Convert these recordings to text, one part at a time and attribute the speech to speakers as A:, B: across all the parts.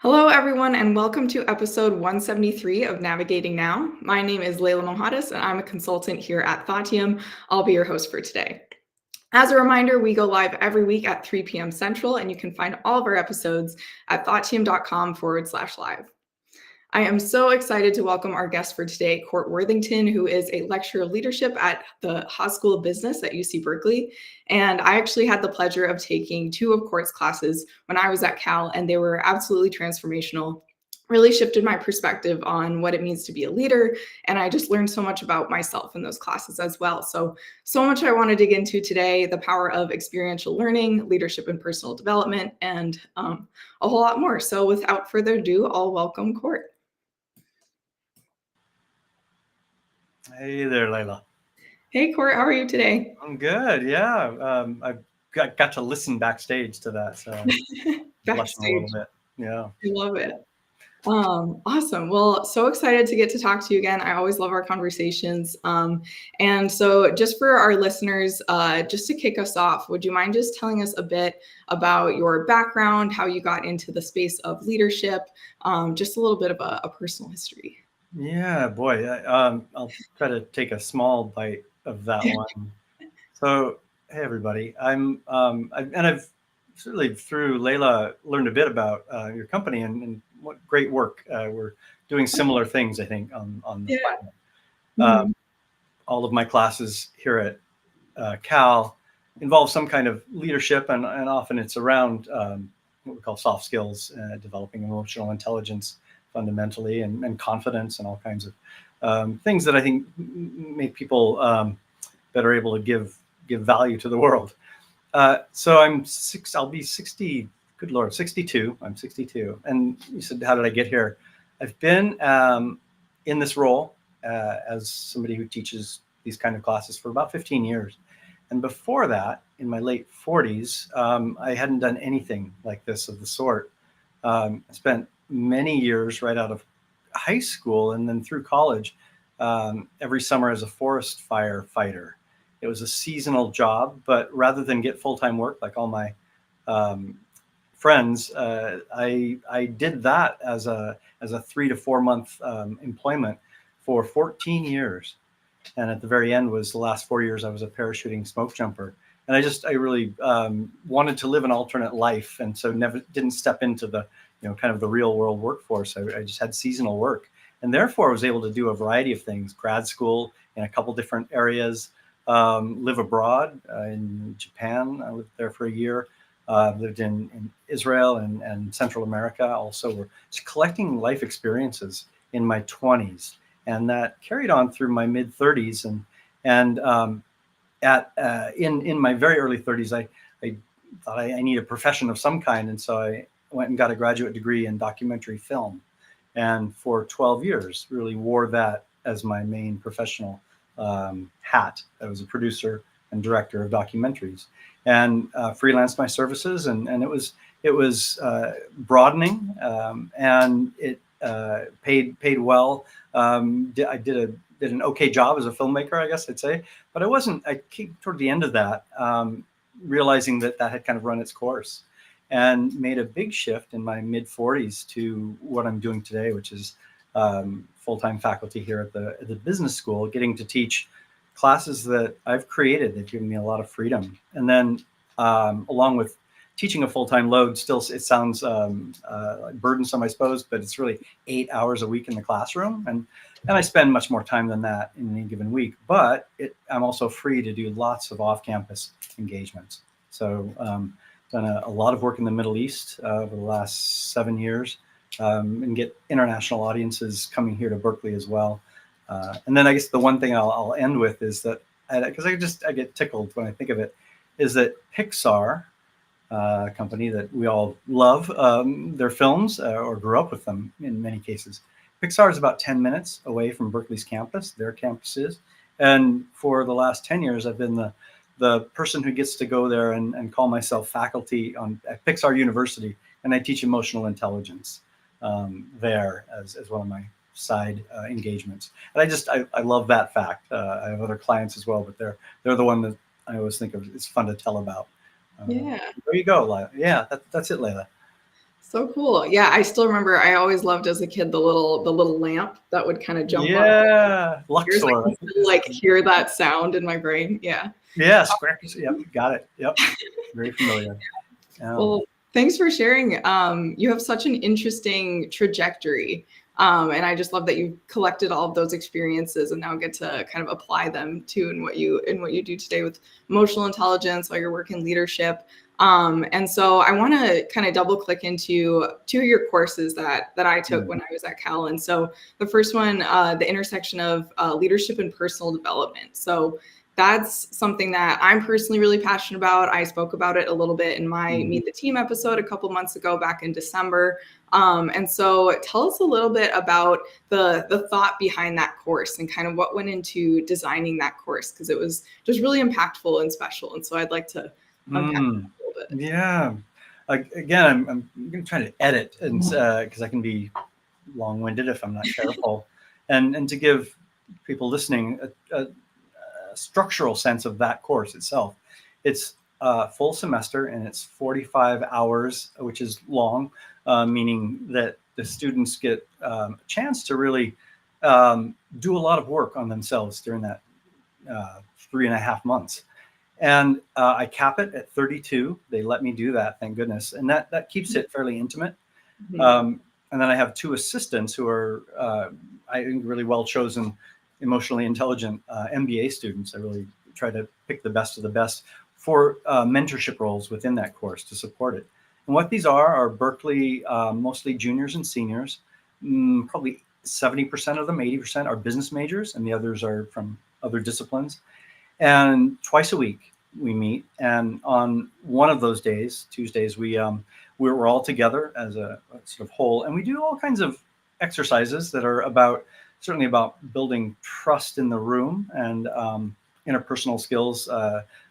A: Hello, everyone, and welcome to episode 173 of Navigating Now. My name is Layla Mohadis, and I'm a consultant here at Thoughtium. I'll be your host for today. As a reminder, we go live every week at 3 p.m. Central, and you can find all of our episodes at thoughtteam.com/live. I am so excited to welcome our guest for today, Cort Worthington, who is a lecturer of leadership at the Haas School of Business at UC Berkeley. And I actually had the pleasure of taking two of Cort's classes when I was at Cal, and they were absolutely transformational. Really shifted my perspective on what it means to be a leader. And I just learned so much about myself in those classes as well. So much I want to dig into today: the power of experiential learning, leadership and personal development, and a whole lot more. So without further ado, I'll welcome Cort.
B: Hey there, Layla.
A: Hey, Cort, how are you today?
B: I'm good. Yeah, I got to listen backstage to that, so I'm blushing a little
A: Backstage.
B: bit. Yeah.
A: I love it. Awesome. Well, so excited to get to talk to you again. I always love our conversations. And so just for our listeners, just to kick us off, would you mind just telling us a bit about your background, how you got into the space of leadership, just a little bit of a personal history?
B: Yeah, boy. I'll try to take a small bite of that one. So, hey, everybody. I've certainly through Layla learned a bit about your company and what great work. We're doing similar things, I think, on the
A: Yeah.
B: planet.
A: Mhm.
B: All of my classes here at Cal involve some kind of leadership, and often it's around what we call soft skills, developing emotional intelligence fundamentally, and confidence, and all kinds of things that I think make people that are able to give value to the world. So I'll be 60. Good Lord, 62. I'm 62. And you said, how did I get here? I've been in this role as somebody who teaches these kind of classes for about 15 years. And before that, in my late 40s, I hadn't done anything like this of the sort. I spent many years right out of high school and then through college every summer as a forest firefighter. It was a seasonal job, but rather than get full-time work like all my friends, I did that as a 3 to 4 month employment for 14 years. And at the very end was the last 4 years I was a parachuting smoke jumper. And I really wanted to live an alternate life, and so never didn't step into the kind of the real world workforce. I just had seasonal work, and therefore I was able to do a variety of things: grad school in a couple different areas, live abroad in Japan. I lived there for a year. Lived in Israel and Central America. Also, we're just collecting life experiences in my 20s, and that carried on through my mid 30s. And in my very early 30s, I thought I need a profession of some kind, and so I went and got a graduate degree in documentary film, and for 12 years really wore that as my main professional hat. I was a producer and director of documentaries, and freelanced my services, and it was broadening, and it paid well. I did an okay job as a filmmaker, I guess I'd say, but I came toward the end of that, realizing that had kind of run its course, and made a big shift in my mid 40s to what I'm doing today, which is full-time faculty here at the business school, getting to teach classes that I've created. They've given me a lot of freedom. And then along with teaching a full-time load, still it sounds burdensome, I suppose, but it's really 8 hours a week in the classroom. And I spend much more time than that in any given week, but I'm also free to do lots of off-campus engagements. So done a lot of work in the Middle East over the last 7 years, and get international audiences coming here to Berkeley as well. And then I guess the one thing I'll end with is that, because I get tickled when I think of it, is that Pixar, company that we all love their films or grew up with them in many cases. Pixar is about 10 minutes away from Berkeley's campus, their campus is. And for the last 10 years, I've been the person who gets to go there and call myself faculty at Pixar University, and I teach emotional intelligence there as one of my side engagements. And I love that fact. I have other clients as well, but they're the one that I always think of. It's fun to tell about.
A: Yeah.
B: There you go, Layla. Yeah, that's it, Layla.
A: So cool. Yeah, I still remember I always loved as a kid the little lamp that would kind of jump up.
B: Yeah,
A: Ears. I
B: Luxor.
A: can still like hear that sound in my brain. Yeah.
B: Yeah, squares. Yep, got it. Yep, very familiar.
A: Well, thanks for sharing. You have such an interesting trajectory. And I just love that you collected all of those experiences and now get to kind of apply them to in what you do today with emotional intelligence while you're working leadership. And so I want to kind of double click into two of your courses that I took when I was at Cal. And so the first one, the intersection of leadership and personal development. So that's something that I'm personally really passionate about. I spoke about it a little bit in my Meet the Team episode a couple months ago, back in December. And so tell us a little bit about the thought behind that course and kind of what went into designing that course, because it was just really impactful and special. And so I'd like to unpack that a little bit.
B: Yeah. Again, I'm going to try to edit, and because I can be long-winded if I'm not careful, and to give people listening a structural sense of that course itself. It's a full semester and it's 45 hours, which is long, meaning that the students get a chance to really do a lot of work on themselves during that 3.5 months. And I cap it at 32. They let me do that, thank goodness. And that keeps it fairly intimate. And then I have 2 assistants who are, I think, really well-chosen, emotionally intelligent MBA students. I really try to pick the best of the best for mentorship roles within that course to support it. And what these are Berkeley, mostly juniors and seniors. Probably 70% of them, 80% are business majors, and the others are from other disciplines. And twice a week we meet. And on one of those days, Tuesdays, we're all together as a sort of whole, and we do all kinds of exercises that are certainly about building trust in the room and interpersonal skills,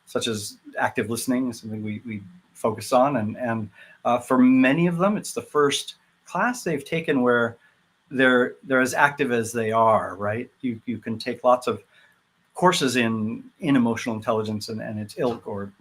B: such as active listening is something we focus on. And for many of them, it's the first class they've taken where they're as active as they are, right? You can take lots of courses in emotional intelligence and its ilk, or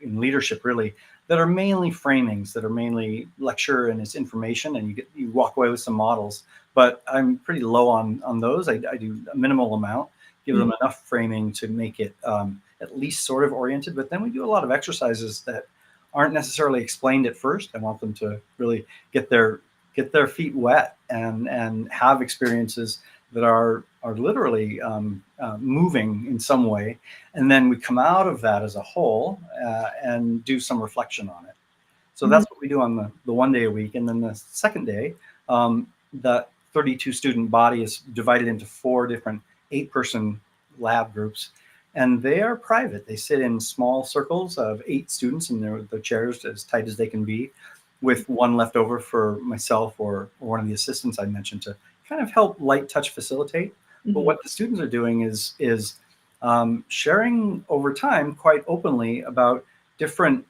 B: in leadership, really, that are mainly framings, that are mainly lecture and it's information, and you walk away with some models. But I'm pretty low on those. I do a minimal amount, give them enough framing to make it at least sort of oriented. But then we do a lot of exercises that aren't necessarily explained at first. I want them to really get their feet wet and have experiences that are literally moving in some way. And then we come out of that as a whole and do some reflection on it. So that's what we do on the one day a week. And then the second day, the 32 student body is divided into 4 different 8-person lab groups. And they are private. They sit in small circles of 8 students in their chairs, as tight as they can be, with one left over for myself or one of the assistants I mentioned to kind of help light touch facilitate. But what the students are doing is sharing over time quite openly about different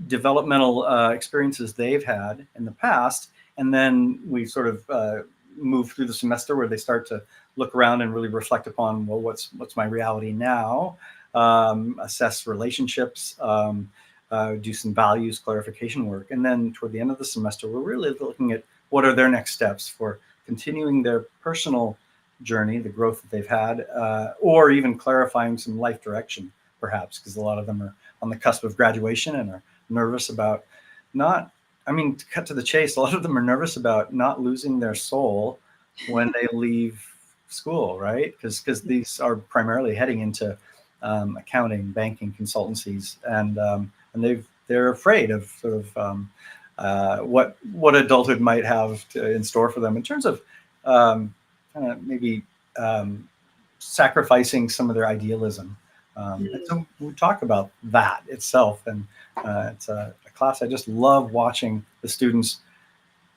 B: developmental experiences they've had in the past. And then we sort of move through the semester where they start to look around and really reflect upon, well, what's my reality now? Assess relationships, do some values clarification work. And then toward the end of the semester, we're really looking at what are their next steps for continuing their personal journey, the growth that they've had, or even clarifying some life direction, perhaps, because a lot of them are on the cusp of graduation and are nervous about to cut to the chase, a lot of them are nervous about not losing their soul when they leave school, right? Because these are primarily heading into accounting, banking, consultancies, and they're afraid of sort of what adulthood might have in store for them in terms of maybe sacrificing some of their idealism. And so we talk about that itself, and it's a class I just love watching the students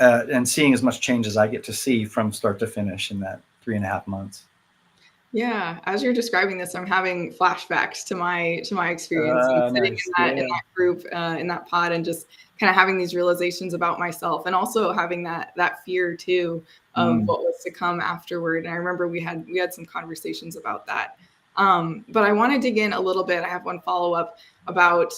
B: and seeing as much change as I get to see from start to finish in that 3.5 months.
A: Yeah, as you're describing this, I'm having flashbacks to my experience and sitting
B: Nice.
A: in that group, in that pod, and just kind of having these realizations about myself, and also having that fear too of what was to come afterward. And I remember we had some conversations about that. But I want to dig in a little bit. I have one follow-up about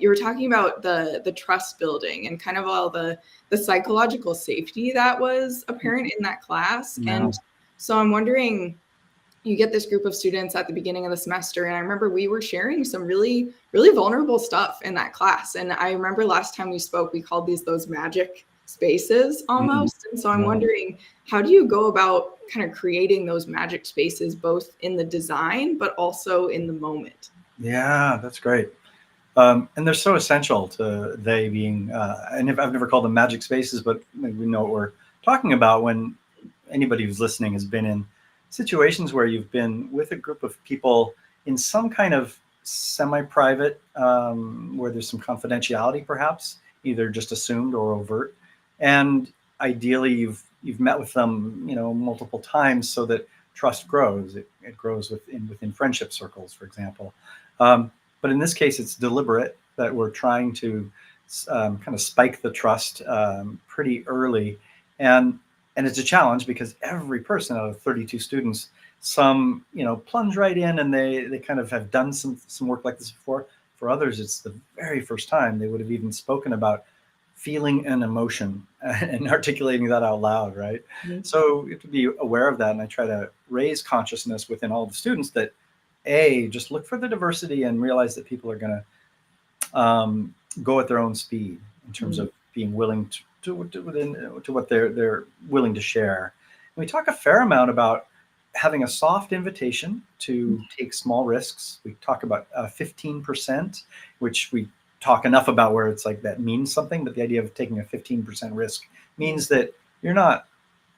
A: you were talking about the trust building and kind of all the psychological safety that was apparent in that class.
B: Yeah.
A: And so I'm wondering, you get this group of students at the beginning of the semester, and I remember we were sharing some really, really vulnerable stuff in that class. And I remember last time we spoke, we called those magic spaces almost. And so I'm wondering, how do you go about kind of creating those magic spaces, both in the design, but also in the moment?
B: Yeah, that's great. And they're so essential to they being, and I've never called them magic spaces, but we know what we're talking about when anybody who's listening has been in situations where you've been with a group of people in some kind of semi-private, where there's some confidentiality, perhaps either just assumed or overt, and ideally you've met with them, multiple times, so that trust grows. It grows within friendship circles, for example. But in this case, it's deliberate that we're trying to kind of spike the trust pretty early, and it's a challenge because every person out of 32 students, some plunge right in and they kind of have done some work like this before. For others, it's the very first time they would have even spoken about feeling an emotion and articulating that out loud, right? Mm-hmm. So you have to be aware of that, and I try to raise consciousness within all the students that just look for the diversity and realize that people are going to go at their own speed in terms of being willing to what they're willing to share. And we talk a fair amount about having a soft invitation to take small risks. We talk about 15%, which we talk enough about where it's like that means something, but the idea of taking a 15% risk means that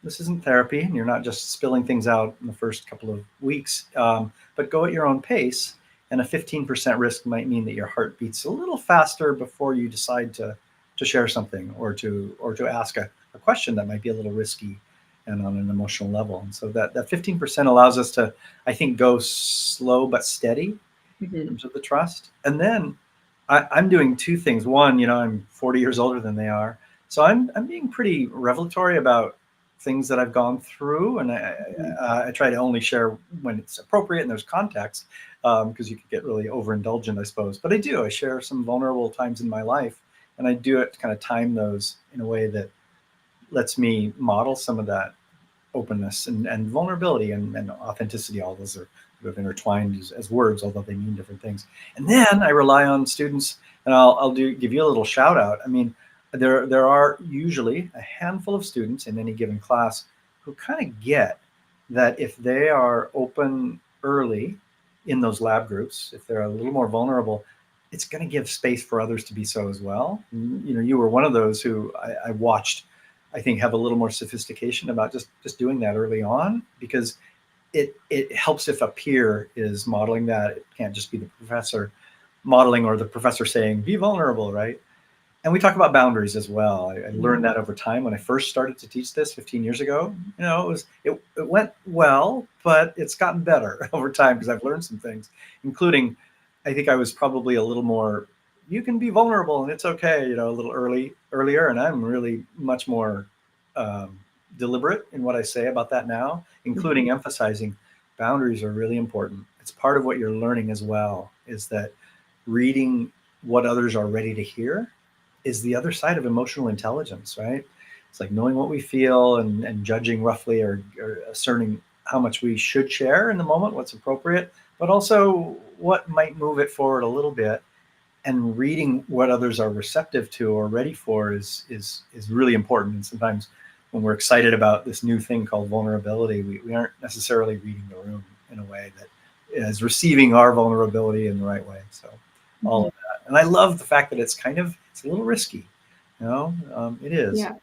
B: this isn't therapy, and you're not just spilling things out in the first couple of weeks, but go at your own pace. And a 15% risk might mean that your heart beats a little faster before you decide to share something or to ask a question that might be a little risky and on an emotional level. And so that 15% allows us to, I think, go slow but steady in terms of the trust. And then I'm doing two things. One, I'm 40 years older than they are, so I'm being pretty revelatory about things that I've gone through, and I try to only share when it's appropriate and there's context, because you could get really overindulgent, I suppose. But I share some vulnerable times in my life, and I do it to kind of time those in a way that lets me model some of that openness and vulnerability and authenticity. All those are sort of intertwined as words, although they mean different things. And then I rely on students, and I'll give you a little shout out. I mean, there are usually a handful of students in any given class who kind of get that if they are open early in those lab groups, if they're a little more vulnerable, it's going to give space for others to be so as well. You were one of those who I watched, I think, have a little more sophistication about just doing that early on, because it helps if a peer is modeling that. It can't just be the professor modeling or the professor saying, be vulnerable, right? And we talk about boundaries as well. I learned that over time when I first started to teach this 15 years ago. It went well, but it's gotten better over time because I've learned some things, including, I think I was probably a little more, you can be vulnerable and it's okay, a little earlier. And I'm really much more deliberate in what I say about that now, including emphasizing boundaries are really important. It's part of what you're learning as well, is that reading what others are ready to hear is the other side of emotional intelligence, right? It's like knowing what we feel and judging roughly or discerning how much we should share in the moment, what's appropriate, but also what might move it forward a little bit. And reading what others are receptive to or ready for is really important. And sometimes when we're excited about this new thing called vulnerability, we aren't necessarily reading the room in a way that is receiving our vulnerability in the right way. So all of that. And I love the fact that it's a little risky, it is.
A: Yeah.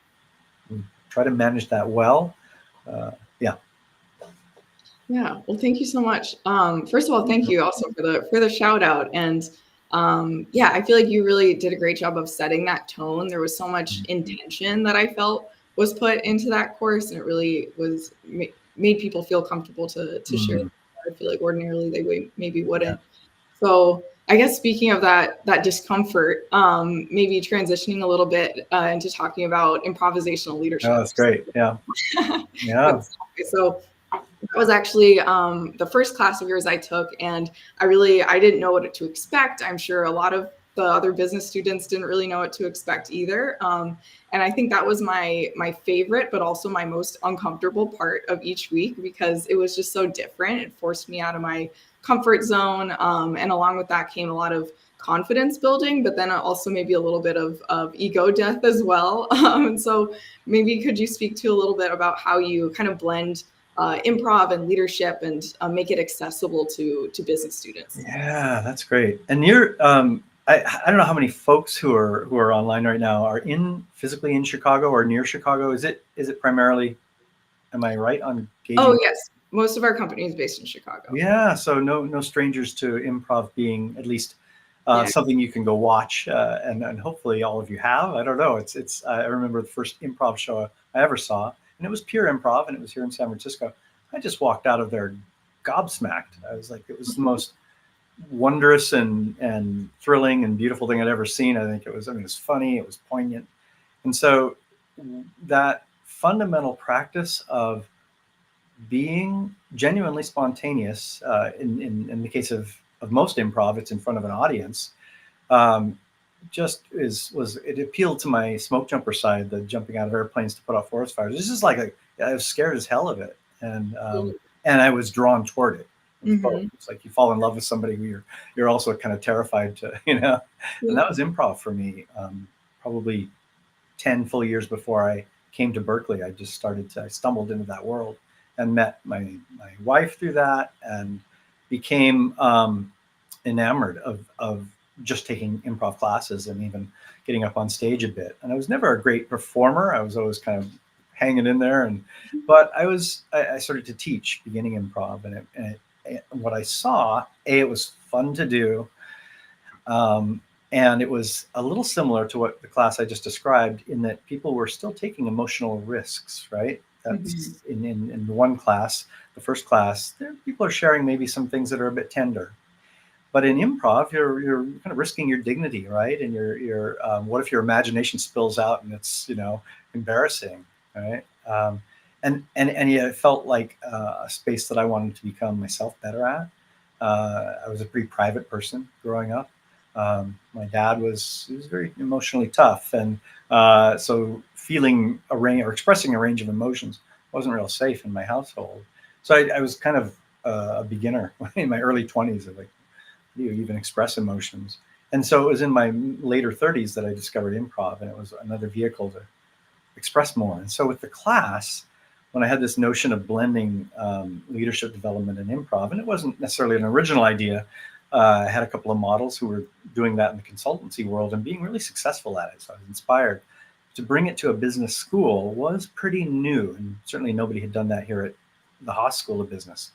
B: We try to manage that well.
A: Yeah. Well, thank you so much. First of all, thank you also for the shout out. And I feel like you really did a great job of setting that tone. There was so much intention that I felt was put into that course, and it really was made people feel comfortable to share. I feel like ordinarily they maybe wouldn't. So I guess speaking of that discomfort, maybe transitioning a little bit into talking about improvisational leadership.
B: Oh, that's great. Yeah. Yeah.
A: So That was actually the first class of yours I took, and I didn't know what to expect. I'm sure a lot of the other business students didn't really know what to expect either. And I think that was my favorite, but also my most uncomfortable part of each week because it was just so different. It forced me out of my comfort zone, and along with that came a lot of confidence building, but then also maybe a little bit of ego death as well. And so maybe could you speak to a little bit about how you kind of blend improv and leadership and make it accessible to business students?
B: Yeah, that's great. And you're I don't know how many folks who are online right now are physically in Chicago or near Chicago. Is it primarily, am I right on
A: Oh
B: gauging?
A: yes, most of our company is based in Chicago.
B: Yeah, so no strangers to improv being at least
A: Yeah.
B: something you can go watch, and hopefully all of you have. I don't know. It's I remember the first improv show I ever saw, and it was pure improv, and it was here in San Francisco. I just walked out of there gobsmacked. I was like, it was the most wondrous and thrilling and beautiful thing I'd ever seen. I think it was. I mean, it was funny. It was poignant, and so that fundamental practice of being genuinely spontaneous, in the case of most improv, it's in front of an audience. Um, just was it appealed to my smoke jumper side, the jumping out of airplanes to put out forest fires. This is like I was scared as hell of it, and I was drawn toward it. It was both.
A: Mm-hmm.
B: It's like you fall in love with somebody who you're also kind of terrified to, and that was improv for me. Probably 10 full years before I came to Berkeley. I stumbled into that world and met my wife through that, and became enamored of just taking improv classes and even getting up on stage a bit. And I was never a great performer. I was always kind of hanging in there. But I started to teach beginning improv, and what I saw, it was fun to do. And it was a little similar to what the class I just described, in that people were still taking emotional risks, right? That's in the one class, the first class, people are sharing maybe some things that are a bit tender. But in improv, you're kind of risking your dignity, right? And what if your imagination spills out and it's embarrassing, right? And yeah, it felt like a space that I wanted to become myself better at. I was a pretty private person growing up. My dad he was very emotionally tough, and so feeling a range or expressing a range of emotions wasn't real safe in my household. So I was kind of a beginner in my early 20s of like, how do you even express emotions? And so it was in my later 30s that I discovered improv, and it was another vehicle to express more. And so with the class, when I had this notion of blending leadership development and improv, and it wasn't necessarily an original idea, I had a couple of models who were doing that in the consultancy world and being really successful at it. So I was inspired. To bring it to a business school was pretty new, and certainly nobody had done that here at the Haas School of Business.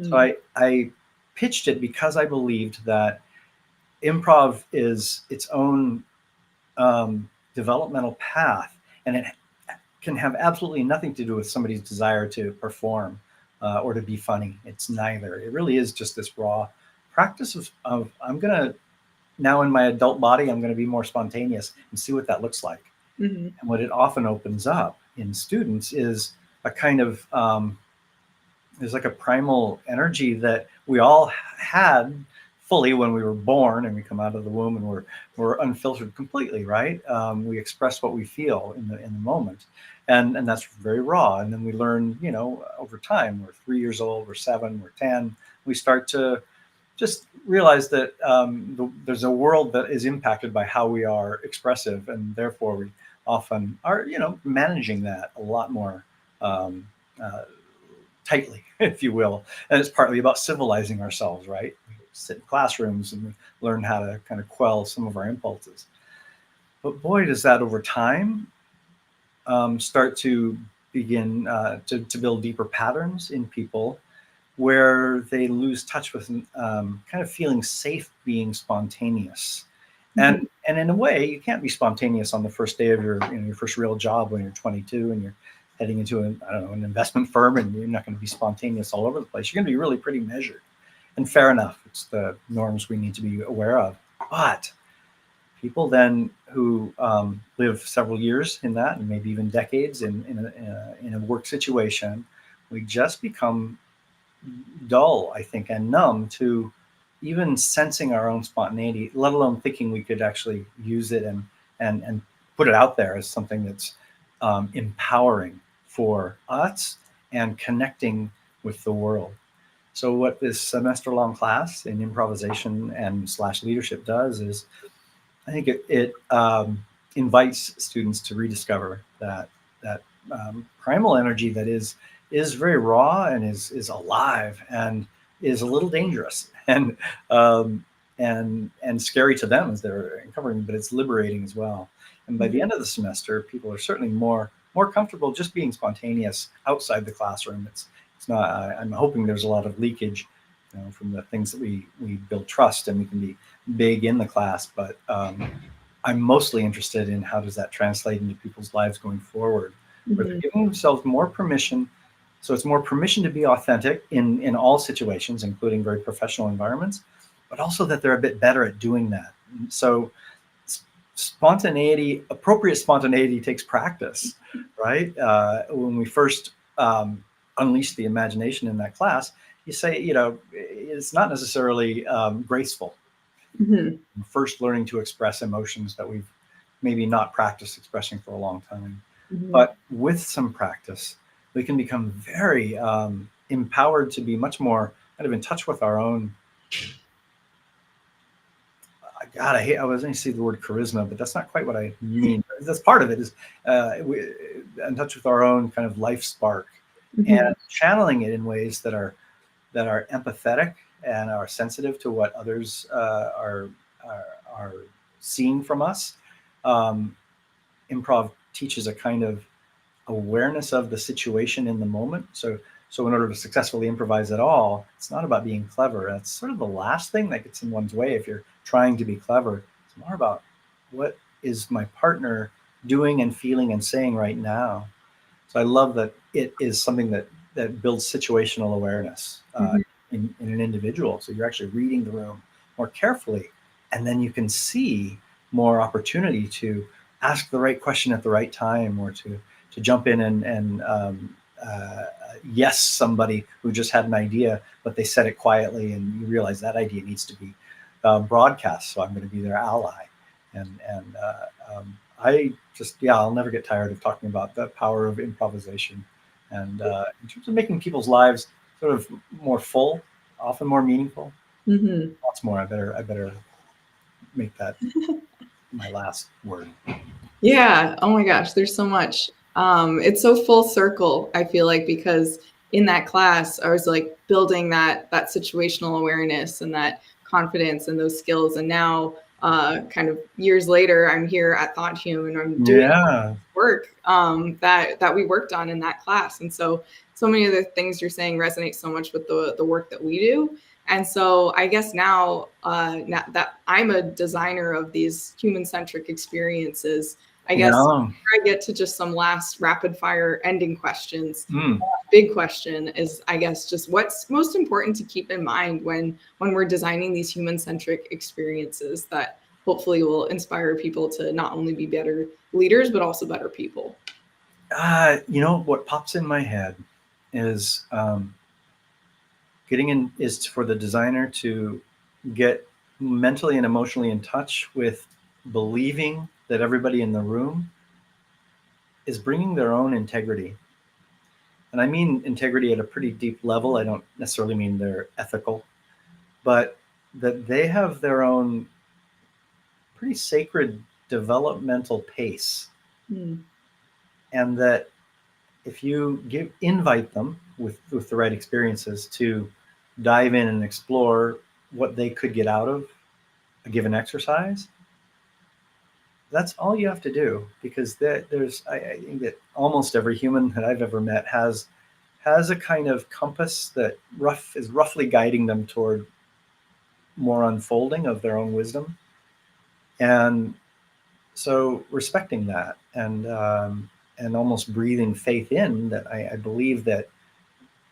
B: So I pitched it because I believed that improv is its own developmental path, and it can have absolutely nothing to do with somebody's desire to perform or to be funny. It's neither. It really is just this raw practice of I'm going to, now in my adult body, I'm going to be more spontaneous and see what that looks like.
A: Mm-hmm.
B: And what it often opens up in students is a kind of, there's like a primal energy that we all had fully when we were born, and we come out of the womb and we're unfiltered completely, right? We express what we feel in the moment, and that's very raw. And then we learn, over time. We're 3 years old, we're 7, we're 10. We start to just realize that there's a world that is impacted by how we are expressive, and therefore we often are, managing that a lot more tightly, if you will. And it's partly about civilizing ourselves, right? We sit in classrooms and we learn how to kind of quell some of our impulses. But boy, does that over time start to begin to build deeper patterns in people, where they lose touch with kind of feeling safe being spontaneous. And in a way, you can't be spontaneous on the first day of your first real job when you're 22 and you're heading into an investment firm, and you're not going to be spontaneous all over the place. You're going to be really pretty measured. And fair enough, it's the norms we need to be aware of. But people then who live several years in that, and maybe even decades in a work situation, we just become dull, I think, and numb to even sensing our own spontaneity, let alone thinking we could actually use it and put it out there as something that's empowering for us and connecting with the world. So what this semester-long class in improvisation and / leadership does is, I think it invites students to rediscover that primal energy that is very raw and is alive and is a little dangerous um, and scary to them as they're uncovering, but it's liberating as well. And by the end of the semester, people are certainly more comfortable just being spontaneous outside the classroom. It's not. I'm hoping there's a lot of leakage, from the things that we build trust, and we can be big in the class, but I'm mostly interested in how does that translate into people's lives going forward, where they're giving themselves more permission. So it's more permission to be authentic in all situations, including very professional environments, but also that they're a bit better at doing that. So spontaneity, appropriate spontaneity takes practice, right? When we first unleash the imagination in that class, you say, it's not necessarily graceful. First learning to express emotions that we've maybe not practiced expressing for a long time. But with some practice, we can become very empowered to be much more kind of in touch with our own. God, I was going to say the word charisma, but that's not quite what I mean. That's part of it, is in touch with our own kind of life spark and channeling it in ways that are empathetic and are sensitive to what others are seeing from us. Improv teaches a kind of awareness of the situation in the moment. So in order to successfully improvise at all, it's not about being clever. That's sort of the last thing that gets in one's way if you're trying to be clever. It's more about what is my partner doing and feeling and saying right now. So I love that it is something that builds situational awareness in an individual. So you're actually reading the room more carefully, and then you can see more opportunity to ask the right question at the right time, or to jump in and yes somebody who just had an idea, but they said it quietly, and you realize that idea needs to be broadcast. So I'm going to be their ally, and I just I'll never get tired of talking about the power of improvisation, and in terms of making people's lives sort of more full, often more meaningful. Lots more. I better make that my last word.
A: Yeah. Oh my gosh, there's so much. It's so full circle, I feel like, because in that class, I was like building that situational awareness and that confidence and those skills. And now, kind of years later, I'm here at ThoughtHuman, and I'm doing work that we worked on in that class. And so many of the things you're saying resonate so much with the work that we do. And so I guess now that I'm a designer of these human-centric experiences, I guess I get to just some last rapid fire ending questions. Big question is, I guess, just what's most important to keep in mind when we're designing these human-centric experiences that hopefully will inspire people to not only be better leaders, but also better people?
B: What pops in my head is is for the designer to get mentally and emotionally in touch with believing that everybody in the room is bringing their own integrity. And I mean integrity at a pretty deep level. I don't necessarily mean they're ethical, but that they have their own pretty sacred developmental pace. And that if you invite them with the right experiences to dive in and explore what they could get out of a given exercise, that's all you have to do. Because I think that almost every human that I've ever met has a kind of compass that is roughly guiding them toward more unfolding of their own wisdom. And so respecting that and almost breathing faith in that, I believe that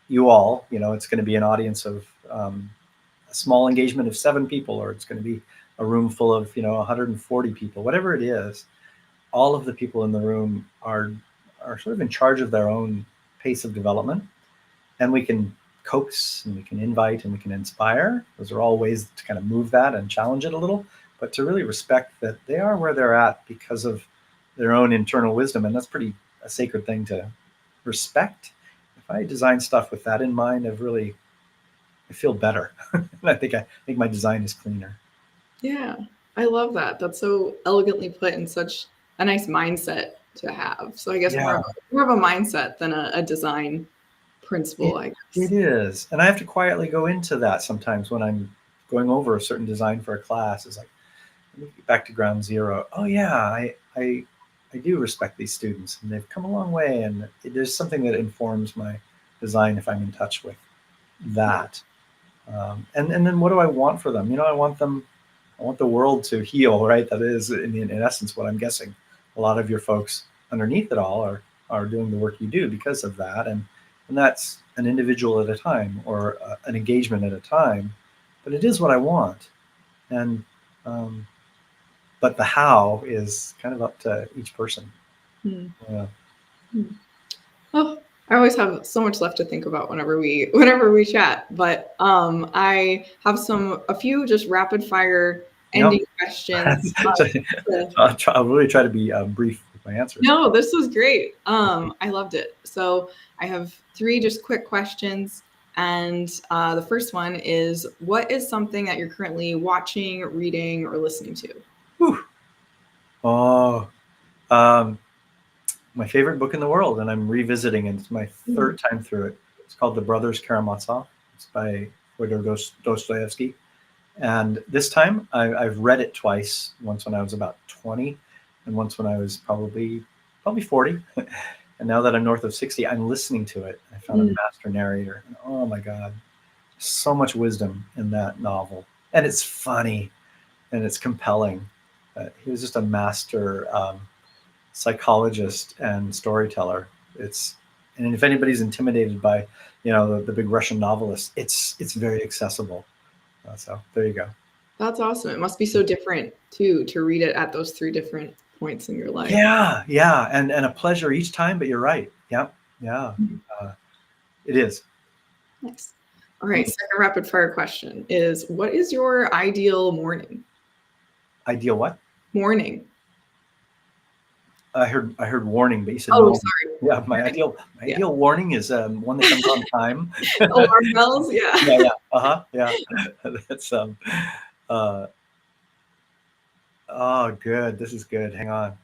B: you all, it's going to be an audience of a small engagement of 7 people, or it's going to be a room full of 140 people, whatever it is. All of the people in the room are sort of in charge of their own pace of development, and we can coax and we can invite and we can inspire. Those are all ways to kind of move that and challenge it a little, but to really respect that they are where they're at because of their own internal wisdom. And that's pretty a sacred thing to respect. If I design stuff with that in mind, I feel better. And I think my design is cleaner.
A: Yeah, I love that. That's so elegantly put and such a nice mindset to have. So I guess
B: Yeah,
A: more of a mindset than a design principle, I
B: it
A: guess.
B: is. And I have to quietly go into that sometimes when I'm going over a certain design for a class. It's like, let me get back to ground zero. Oh yeah, I do respect these students and they've come a long way. And there's something that informs my design if I'm in touch with that. And then what do I want for them? I want the world to heal, right? That is in essence what I'm guessing. A lot of your folks underneath it all are doing the work you do because of that, and that's an individual at a time or an engagement at a time. But it is what I want, and but the how is kind of up to each person.
A: Hmm.
B: Yeah.
A: Oh, I always have so much left to think about whenever we chat. But I have a few just rapid fire
B: Yep.
A: ending questions.
B: I'll really try to be brief with my answers.
A: No, this was great. I loved it. So I have 3 just quick questions. And the first one is, what is something that you're currently watching, reading, or listening to?
B: Whew. Oh, um, my favorite book in the world, and I'm revisiting it. It's my 3rd time through it. It's called The Brothers Karamazov. It's by Fyodor Dostoevsky. And this time I've read it twice, once when I was about 20 and once when I was probably 40. And now that I'm north of 60, I'm listening to it. I found a master narrator. And oh my God, so much wisdom in that novel. And it's funny and it's compelling. He was just a master psychologist and storyteller. And if anybody's intimidated by, the big Russian novelists, it's very accessible. So there you go.
A: That's awesome. It must be so different too to read it at those 3 different points in your life.
B: Yeah, and a pleasure each time. But you're right. Yeah. It is.
A: Nice. All right. Second rapid fire question is, what is your ideal morning?
B: Ideal what?
A: Morning.
B: I heard warning, but you said
A: Oh,
B: morning.
A: sorry.
B: Yeah, my ideal warning is one that comes on time.
A: Alarm bells. Yeah.
B: Yeah. Yeah. That's oh, good. This is good. Hang on.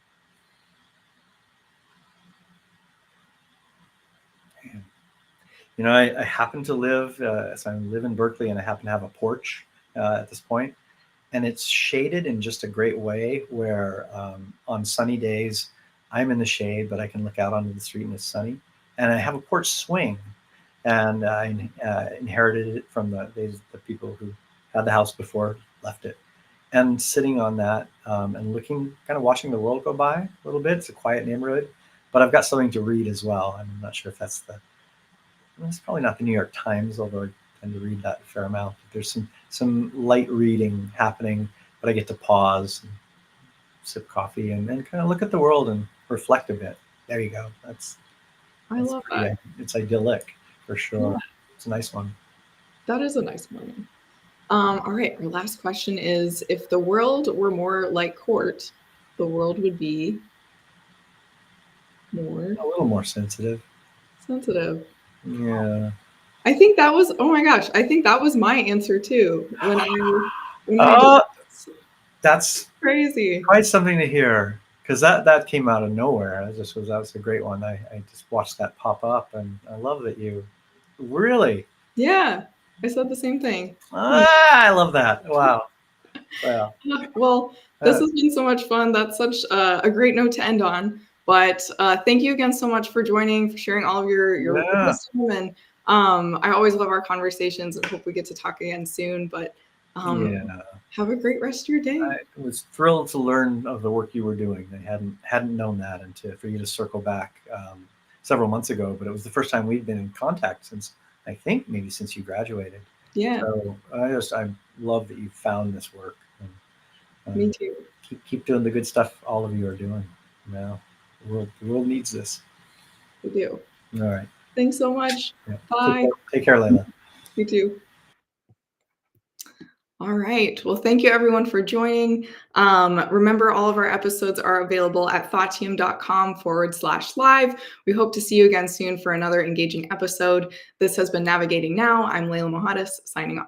B: I happen to live, so I live in Berkeley, and I happen to have a porch at this point, and it's shaded in just a great way where on sunny days, I'm in the shade, but I can look out onto the street and it's sunny. And I have a porch swing, and I inherited it from the people who had the house before left it. And sitting on that and looking, kind of watching the world go by a little bit. It's a quiet neighborhood, but I've got something to read as well. I'm not sure if it's probably not the New York Times, although I tend to read that a fair amount. There's some light reading happening, but I get to pause and sip coffee and kind of look at the world and reflect a bit. There you go.
A: I love that.
B: It's idyllic for sure.
A: Yeah.
B: It's a nice one.
A: That is a nice morning. All right. Our last question is, if the world were more like Cort, the world would be
B: A little more sensitive.
A: sensitive.
B: Yeah.
A: I think that was, oh my gosh, I think that was my answer too.
B: That's
A: crazy.
B: Quite something to hear, because that came out of nowhere. That was a great one. I just watched that pop up, and I love that you really.
A: Yeah, I said the same thing.
B: I love that. Wow.
A: Well, this has been so much fun. That's such a great note to end on. But thank you again so much for joining, for sharing all of your wisdom. And I always love our conversations and hope we get to talk again soon. But have a great rest of your day.
B: I was thrilled to learn of the work you were doing. I hadn't known that, and for you to circle back several months ago. But it was the first time we'd been in contact since, I think, maybe since you graduated.
A: Yeah.
B: So I love that you found this work. And,
A: me too.
B: Keep doing the good stuff all of you are doing. The world needs this.
A: We do.
B: All right.
A: Thanks so much.
B: Yeah.
A: Bye.
B: Take care, Layla.
A: You too. All right. Well, thank you everyone for joining. Remember, all of our episodes are available at thoughteam.com/live. We hope to see you again soon for another engaging episode. This has been Navigating Now. I'm Layla Mohadis, signing off.